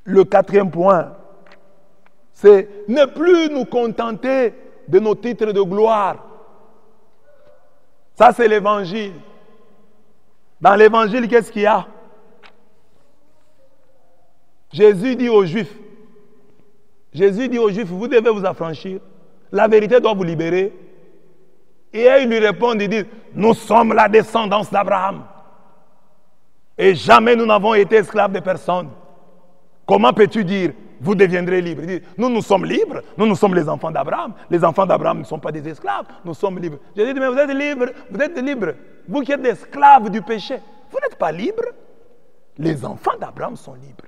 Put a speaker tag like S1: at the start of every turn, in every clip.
S1: Le quatrième point, c'est ne plus nous contenter de nos titres de gloire. Ça, c'est l'évangile. Dans l'évangile, qu'est-ce qu'il y a? Jésus dit aux Juifs, vous devez vous affranchir. La vérité doit vous libérer. Et ils lui répondent, ils disent, nous sommes la descendance d'Abraham. Et jamais nous n'avons été esclaves de personne. Comment peux-tu dire, vous deviendrez libres? Il dit, nous sommes libres, nous sommes les enfants d'Abraham. Les enfants d'Abraham ne sont pas des esclaves, nous sommes libres. Jésus dit, mais vous êtes libres. Vous qui êtes esclaves du péché, vous n'êtes pas libres. Les enfants d'Abraham sont libres.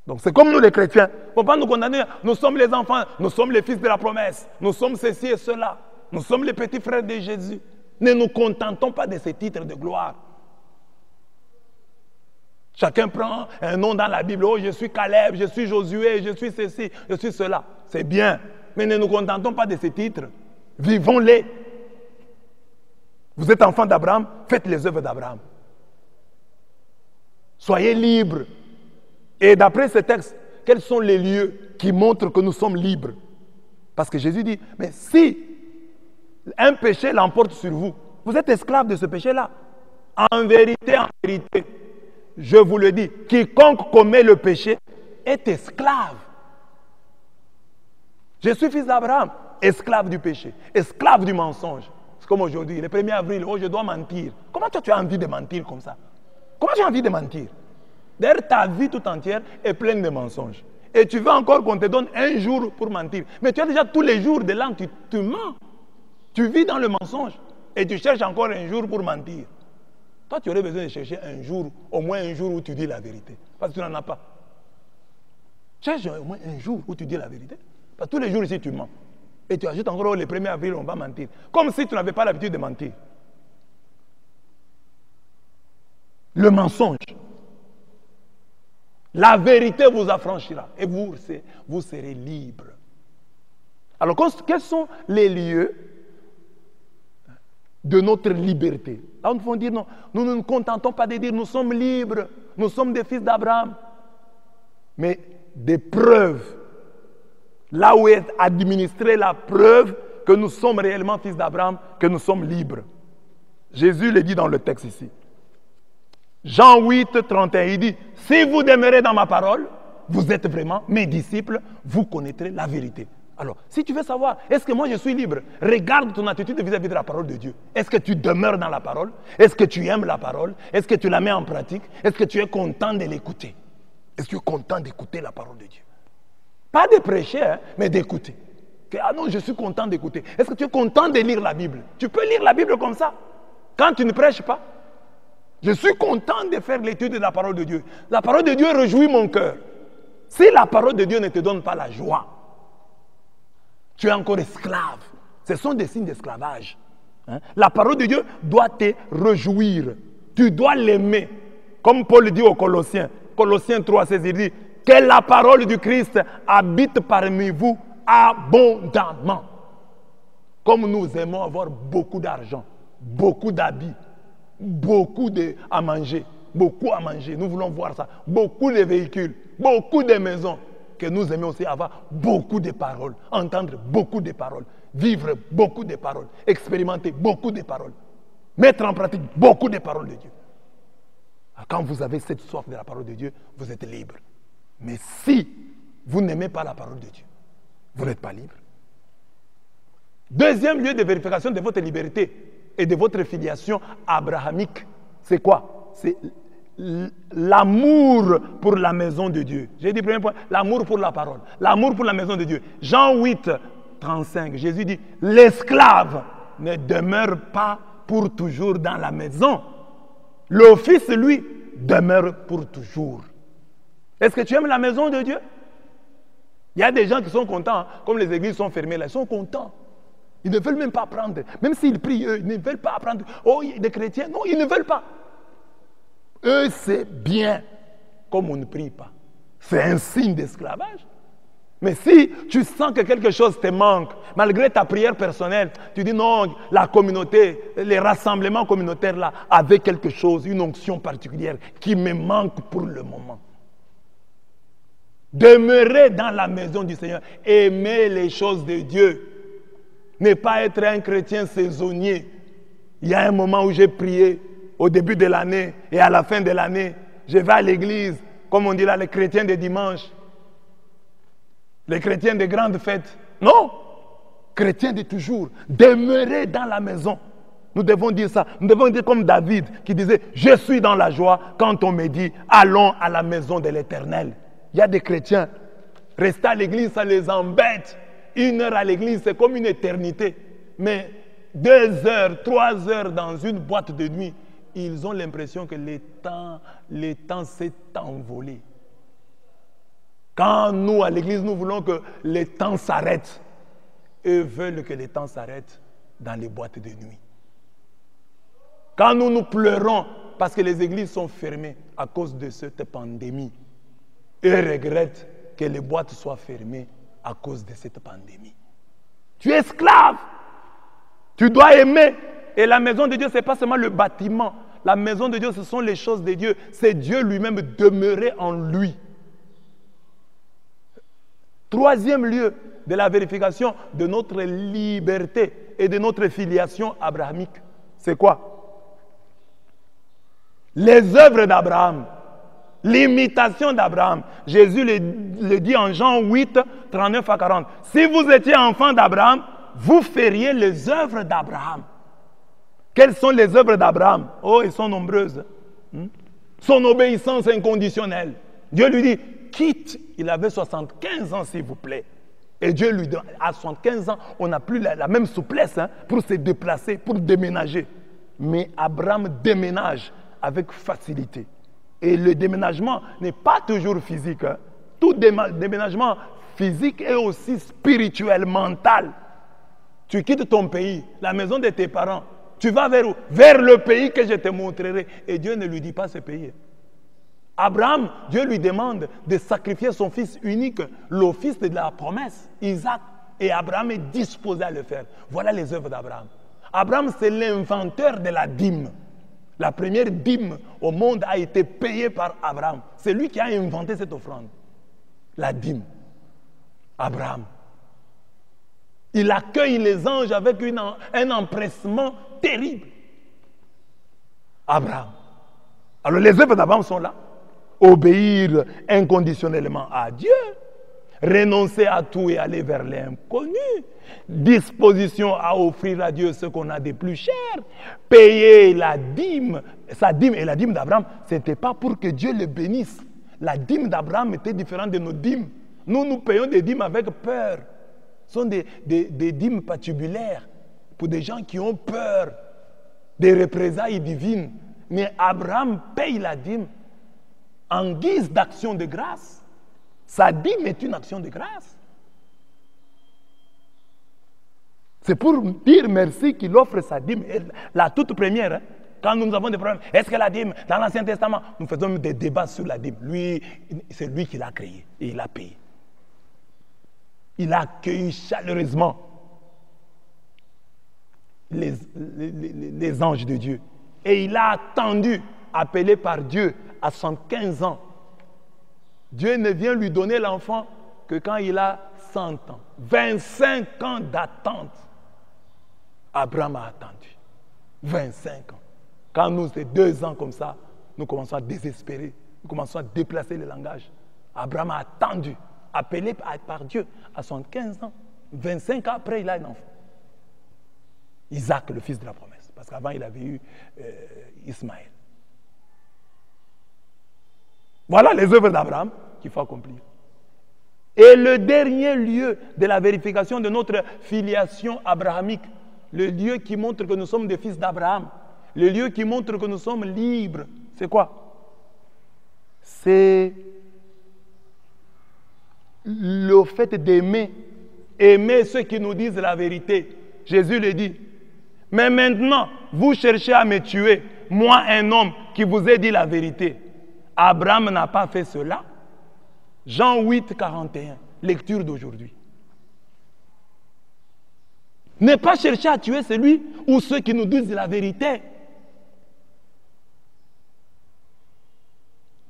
S1: Donc c'est comme nous les chrétiens. Il ne faut pas nous condamner. Nous sommes les enfants, nous sommes les fils de la promesse. Nous sommes ceci et cela. Nous sommes les petits frères de Jésus. Ne nous contentons pas de ces titres de gloire. Chacun prend un nom dans la Bible. Oh, je suis Caleb, je suis Josué, je suis ceci, je suis cela. C'est bien. Mais ne nous contentons pas de ces titres. Vivons-les. Vous êtes enfants d'Abraham, faites les œuvres d'Abraham. Soyez libres. Et d'après ce texte, quels sont les lieux qui montrent que nous sommes libres? Parce que Jésus dit, mais si un péché l'emporte sur vous, vous êtes esclave de ce péché-là. En vérité, je vous le dis, quiconque commet le péché est esclave. Je suis fils d'Abraham, esclave du péché, esclave du mensonge. C'est comme aujourd'hui, le 1er avril, oh je dois mentir. Comment toi tu as envie de mentir comme ça? Comment tu as envie de mentir? D'ailleurs, ta vie tout entière est pleine de mensonges. Et tu veux encore qu'on te donne un jour pour mentir. Mais tu as déjà tous les jours de l'an, tu mens. Tu vis dans le mensonge. Et tu cherches encore un jour pour mentir. Toi, tu aurais besoin de chercher un jour, au moins un jour où tu dis la vérité. Parce que tu n'en as pas. Cherche au moins un jour où tu dis la vérité. Parce que tous les jours ici, tu mens. Et tu ajoutes encore le 1er avril, on va mentir. Comme si tu n'avais pas l'habitude de mentir. Le mensonge. La vérité vous affranchira et vous serez libre. Alors, quels sont les lieux de notre liberté? Là, nous devons dire non, nous ne nous contentons pas de dire nous sommes libres, nous sommes des fils d'Abraham, mais des preuves. Là où est administrée la preuve que nous sommes réellement fils d'Abraham, que nous sommes libres. Jésus le dit dans le texte ici. Jean 8, 31, il dit, si vous demeurez dans ma parole, vous êtes vraiment mes disciples, vous connaîtrez la vérité. Alors, si tu veux savoir, est-ce que moi je suis libre? Regarde ton attitude vis-à-vis de la parole de Dieu. Est-ce que tu demeures dans la parole? Est-ce que tu aimes la parole? Est-ce que tu la mets en pratique? Est-ce que tu es content de l'écouter? Est-ce que tu es content d'écouter la parole de Dieu? Pas de prêcher, hein, mais d'écouter. Ah non, je suis content d'écouter. Est-ce que tu es content de lire la Bible? Tu peux lire la Bible comme ça, quand tu ne prêches pas. Je suis content de faire l'étude de la parole de Dieu. La parole de Dieu réjouit mon cœur. Si la parole de Dieu ne te donne pas la joie, tu es encore esclave. Ce sont des signes d'esclavage. Hein? La parole de Dieu doit te réjouir. Tu dois l'aimer. Comme Paul dit aux Colossiens, Colossiens 3, 16, il dit que la parole du Christ habite parmi vous abondamment. Comme nous aimons avoir beaucoup d'argent, beaucoup d'habits, beaucoup à manger, nous voulons voir ça, beaucoup de véhicules, beaucoup de maisons, que nous aimons aussi avoir beaucoup de paroles, entendre beaucoup de paroles, vivre beaucoup de paroles, expérimenter beaucoup de paroles, mettre en pratique beaucoup de paroles de Dieu. Quand vous avez cette soif de la parole de Dieu, vous êtes libre. Mais si vous n'aimez pas la parole de Dieu, vous n'êtes pas libre. Deuxième lieu de vérification de votre liberté et de votre filiation abrahamique, c'est quoi? C'est l'amour pour la maison de Dieu. J'ai dit premier point, l'amour pour la parole, l'amour pour la maison de Dieu. Jean 8, 35, Jésus dit, l'esclave ne demeure pas pour toujours dans la maison. Le fils, lui, demeure pour toujours. Est-ce que tu aimes la maison de Dieu? Il y a des gens qui sont contents, hein, comme les églises sont fermées là, ils sont contents. Ils ne veulent même pas apprendre. Même s'ils prient, eux, ils ne veulent pas apprendre. Oh, des chrétiens, non, ils ne veulent pas. Eux, c'est bien, comme on ne prie pas. C'est un signe d'esclavage. Mais si tu sens que quelque chose te manque, malgré ta prière personnelle, tu dis non, la communauté, les rassemblements communautaires là, avaient quelque chose, une onction particulière qui me manque pour le moment. Demeurer dans la maison du Seigneur. Aimer les choses de Dieu. Ne pas être un chrétien saisonnier. Il y a un moment où j'ai prié au début de l'année et à la fin de l'année. Je vais à l'église, comme on dit là, les chrétiens de dimanche. Les chrétiens de grandes fêtes. Non. Chrétiens de toujours. Demeurer dans la maison. Nous devons dire ça. Nous devons dire comme David qui disait, je suis dans la joie quand on me dit, allons à la maison de l'Éternel. Il y a des chrétiens, rester à l'église, ça les embête. 1 heure à l'église, c'est comme une éternité. Mais 2 heures, 3 heures dans une boîte de nuit, ils ont l'impression que le temps s'est envolé. Quand nous, à l'église, nous voulons que le temps s'arrête, eux veulent que le temps s'arrête dans les boîtes de nuit. Quand nous pleurons parce que les églises sont fermées à cause de cette pandémie, eux regrettent que les boîtes soient fermées à cause de cette pandémie. Tu es esclave. Tu dois aimer. Et la maison de Dieu, ce n'est pas seulement le bâtiment. La maison de Dieu, ce sont les choses de Dieu. C'est Dieu lui-même demeurer en lui. 3e lieu de la vérification de notre liberté et de notre filiation abrahamique. C'est quoi? Les œuvres d'Abraham. L'imitation d'Abraham. Jésus le dit en Jean 8, 39 à 40. Si vous étiez enfant d'Abraham, vous feriez les œuvres d'Abraham. Quelles sont les œuvres d'Abraham? Oh, elles sont nombreuses. Son obéissance inconditionnelle. Dieu lui dit, quitte. Il avait 75 ans, s'il vous plaît. Et Dieu lui dit, à 75 ans, on n'a plus la même souplesse pour se déplacer, pour déménager. Mais Abraham déménage avec facilité. Et le déménagement n'est pas toujours physique. Tout déménagement physique est aussi spirituel, mental. Tu quittes ton pays, la maison de tes parents. Tu vas vers où? Vers le pays que je te montrerai. Et Dieu ne lui dit pas ce pays. Abraham, Dieu lui demande de sacrifier son fils unique, le fils de la promesse, Isaac. Et Abraham est disposé à le faire. Voilà les œuvres d'Abraham. Abraham, c'est l'inventeur de la dîme. La première dîme au monde a été payée par Abraham. C'est lui qui a inventé cette offrande. La dîme. Abraham. Il accueille les anges avec un empressement terrible. Abraham. Alors les œuvres d'Abraham sont là. Obéir inconditionnellement à Dieu. Renoncer à tout et aller vers l'inconnu. Disposition à offrir à Dieu ce qu'on a de plus cher. Payer la dîme. Sa dîme et la dîme d'Abraham, ce n'était pas pour que Dieu le bénisse. La dîme d'Abraham était différente de nos dîmes. Nous payons des dîmes avec peur. Ce sont des dîmes patibulaires pour des gens qui ont peur des représailles divines. Mais Abraham paye la dîme en guise d'action de grâce. Sa dîme est une action de grâce. C'est pour dire merci qu'il offre sa dîme. La toute première, quand nous avons des problèmes, est-ce que la dîme, dans l'Ancien Testament, nous faisons des débats sur la dîme. Lui, c'est lui qui l'a créé et il l'a payé. Il a accueilli chaleureusement les anges de Dieu. Et il a attendu, appelé par Dieu à 115 ans. Dieu ne vient lui donner l'enfant que quand il a 100 ans. 25 ans d'attente. Abraham a attendu. 25 ans. Quand nous, c'est 2 ans comme ça, nous commençons à désespérer. Nous commençons à déplacer le langage. Abraham a attendu, appelé par Dieu à 75 ans. 25 ans après, il a un enfant. Isaac, le fils de la promesse. Parce qu'avant, il avait eu Ismaël. Voilà les œuvres d'Abraham qu'il faut accomplir. Et le dernier lieu de la vérification de notre filiation abrahamique, le lieu qui montre que nous sommes des fils d'Abraham, le lieu qui montre que nous sommes libres, c'est quoi? C'est le fait d'aimer, aimer ceux qui nous disent la vérité. Jésus le dit. Mais maintenant, vous cherchez à me tuer, moi un homme qui vous ai dit la vérité. Abraham n'a pas fait cela. Jean 8, 41, lecture d'aujourd'hui. Ne pas chercher à tuer celui ou ceux qui nous disent la vérité.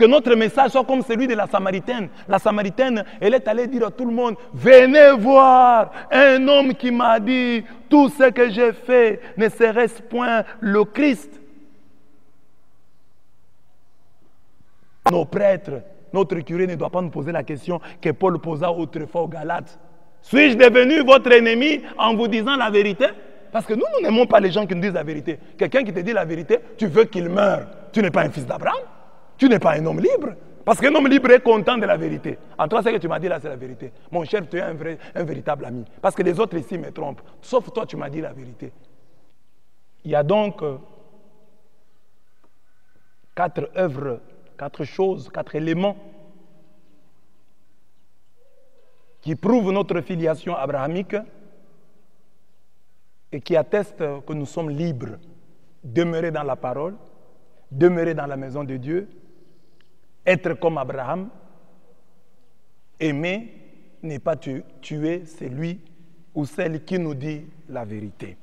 S1: Que notre message soit comme celui de la Samaritaine. La Samaritaine, elle est allée dire à tout le monde, venez voir un homme qui m'a dit, tout ce que j'ai fait ne serait-ce point le Christ. Nos prêtres, notre curé ne doit pas nous poser la question que Paul posa autrefois aux Galates. Suis-je devenu votre ennemi en vous disant la vérité? Parce que nous n'aimons pas les gens qui nous disent la vérité. Quelqu'un qui te dit la vérité, tu veux qu'il meure. Tu n'es pas un fils d'Abraham. Tu n'es pas un homme libre. Parce qu'un homme libre est content de la vérité. En toi, ce que tu m'as dit là, c'est la vérité. Mon cher, tu es un véritable ami. Parce que les autres ici me trompent. Sauf toi, tu m'as dit la vérité. Il y a donc 4 œuvres, 4 choses, 4 éléments qui prouvent notre filiation abrahamique et qui attestent que nous sommes libres. Demeurer dans la parole, demeurer dans la maison de Dieu, être comme Abraham, aimer, ne pas tuer celui ou celle qui nous dit la vérité.